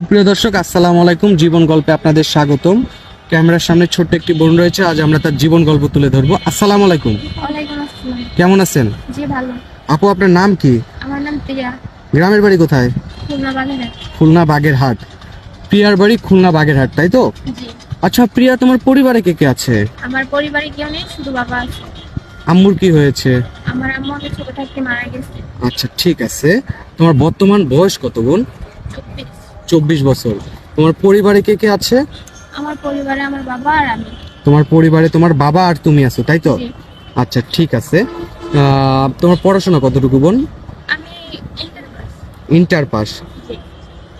সুপ্রিয় দর্শক, আসসালামু আলাইকুম। জীবন গল্পে আপনাদের স্বাগতম। ক্যামেরার সামনে ছোট্ট একটি বোন রয়েছে, আজ আমরা তার জীবন গল্প তুলে ধরবো। আসসালামু আলাইকুম। ওয়ালাইকুম আসসালাম। কেমন আছেন? জি ভালো। আপু, আপনার নাম কি? আমার নাম প্রিয়া। গ্রামের বাড়ি কোথায়? খুলনা বাগেরহাট। খুলনা বাগেরহাট। প্রিয়ার বাড়ি খুলনা বাগেরহাট, তাই তো? জি। আচ্ছা প্রিয়া, তোমার পরিবারে কে কে আছে? আমার পরিবারে কেউ নেই, শুধু বাবা আছে। আম্মুর কি হয়েছে? আমার আম্মু অনেক ছোট থাকতে মারা গেছে। আচ্ছা ঠিক আছে। তোমার বর্তমান বয়স কত বোন? 24। 24 বছর। তোমার পরিবারে কে কে আছে? আমার পরিবারে আমার বাবা আর আমি। তোমার পরিবারে তোমার বাবা আর তুমি আছো, তাই তো? জি। আচ্ছা ঠিক আছে। তোমার পড়াশোনা কতটুকু বোন? আমি ইন্টার পাস। Inter pass. জি।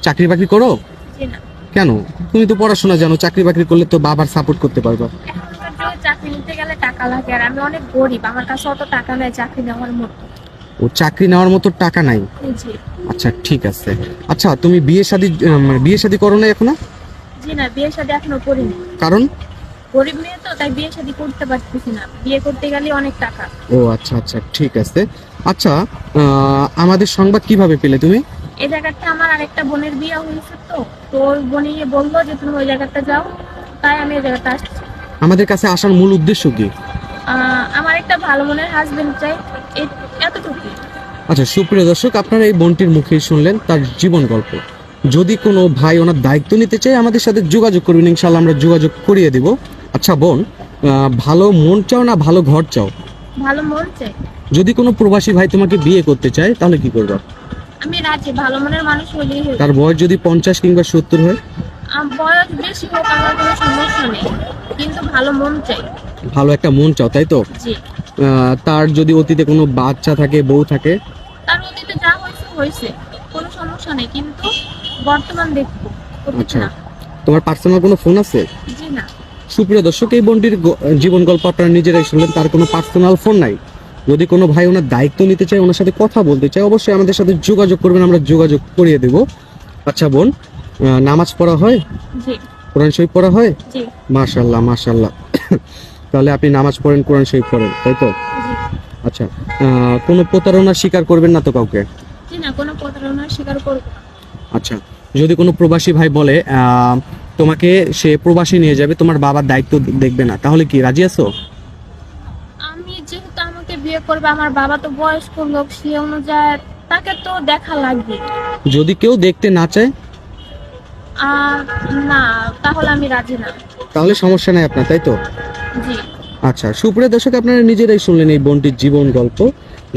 চাকরি বাকরি করো? জি না। কেন? তুমি তো পড়াশোনা জানো, চাকরি বাকরি করলে তো বাবার সাপোর্ট করতে পারবা। এখনকার যুগে চাকরি নিতে গেলে টাকা লাগে, আর আমি অনেক গরিব, আমার কাছে অত টাকা নেই চাকরি নেওয়ার মতো। ও, চাকরি নেওয়ার মতো টাকা নাই? জি। আচ্ছা ঠিক আছে। আচ্ছা তুমি বিয়ে শাদী করো না এখনো? জি না, বিয়ে শাদী এখনো করিনি। কারণ? গরিব মেয়ে তো, তাই বিয়ে শাদী করতে পারতেছি না। বিয়ে করতে গেলে অনেক টাকা। ও আচ্ছা আচ্ছা ঠিক আছে। আচ্ছা আমাদের সংবাদ কিভাবে পেলে তুমি? এই জায়গাটা আমার আরেকটা বোনের বিয়ে হয়েছে, তো ওর বোনই বললো যে তুমি ওই জায়গাটা যাও, তাই আমি এই জায়গাটা আসছি। আমাদের কাছে আসার মূল উদ্দেশ্য কি? আমার একটা ভালো মনের হাজবেন্ড চাই, এতটুকুই। আচ্ছা সুপ্রিয় দর্শক, আপনারা এই বোনটির মুখেই শুনলেন তার জীবন গল্প। যদি কোনো ভাই ওনার দায়িত্ব নিতে চায় আমাদের সাথে যোগাযোগ করবেন, ইনশাল্লাহ আমরা যোগাযোগ করিয়ে দিব। আচ্ছা বোন, ভালো মন চাও না ভালো ঘর চাও? ভালো মন চাই। যদি কোনো প্রবাসী ভাই তোমাকে বিয়ে করতে চায় তাহলে কি করবা? আমি রাজি, ভালো মনের মানুষ হলেই হই। তার বয়স যদি 50 কিংবা 70 হয়? বয়স বেশি হোক আমার কোনো সমস্যা নেই, কিন্তু ভালো মন চাই। ভালো একটা মন চাও, তাই তো? জি। তার যদি অতীতে কোনো বাচ্চা থাকে, বউ থাকে? তার অতীতে যা হয়েছে হয়েছে, কোনো সমস্যা নেই, কিন্তু বর্তমান দেখবো। আচ্ছা, না। তোমার পার্সোনাল কোনো ফোন আছে? জি না। সুপ্রিয় দর্শক, এই বোনটির জীবন গল্প আপনারা নিজেরাই শুনলেন, তার কোনো পার্সোনাল ফোন নাই। যদি কোনো ভাই ওনার দায়িত্ব নিতে চায়, ওনার সাথে কথা বলতে চায়, অবশ্যই আমাদের সাথে যোগাযোগ করবেন, আমরা যোগাযোগ করিয়ে দেব। আচ্ছা বোন, নামাজ পড়া হয়? জি। কোরআন শরীফ পড়া হয়? জি। মাশাআল্লাহ মাশাআল্লাহ। তাহলে আপনি নামাজ পড়েন, কোরআন শরীফ পড়েন, তাই তো? জি। আচ্ছা, কোনো প্রতারণার শিকার করবেন না তো কাউকে? জি না, কোনো প্রতারণার স্বীকার করবো না। আচ্ছা, যদি কোনো প্রবাসী ভাই বলে তোমাকে সে প্রবাসী নিয়ে যাবে, তোমার বাবার দায়িত্ব দেখবে না, তাহলে কি রাজি আছো? আমি যেহেতু আমাকে বিয়ে করবে, আমার বাবা তো বয়স্ক লোক, সে অনুযায়ী তাকে তো দেখা লাগবে। যদি কেউ দেখতে না চায়? না, তাহলে আমি রাজি না। তাহলে সমস্যা নাই আপনার, তাই তো? জি। আচ্ছা সুপ্রিয় দর্শক, আপনারা নিজেরাই শুনলেন এই বোনটির জীবন গল্প।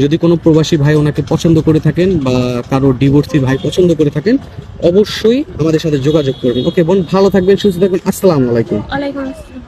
যদি কোনো প্রবাসী ভাই ওনাকে পছন্দ করে থাকেন বা কারো ডিভোর্সি ভাই পছন্দ করে থাকেন, অবশ্যই আমাদের সাথে যোগাযোগ করবেন। ওকে বোন, ভালো থাকবেন, সুস্থ থাকবেন। আসসালামু আলাইকুম। ওয়ালাইকুম আসসালাম।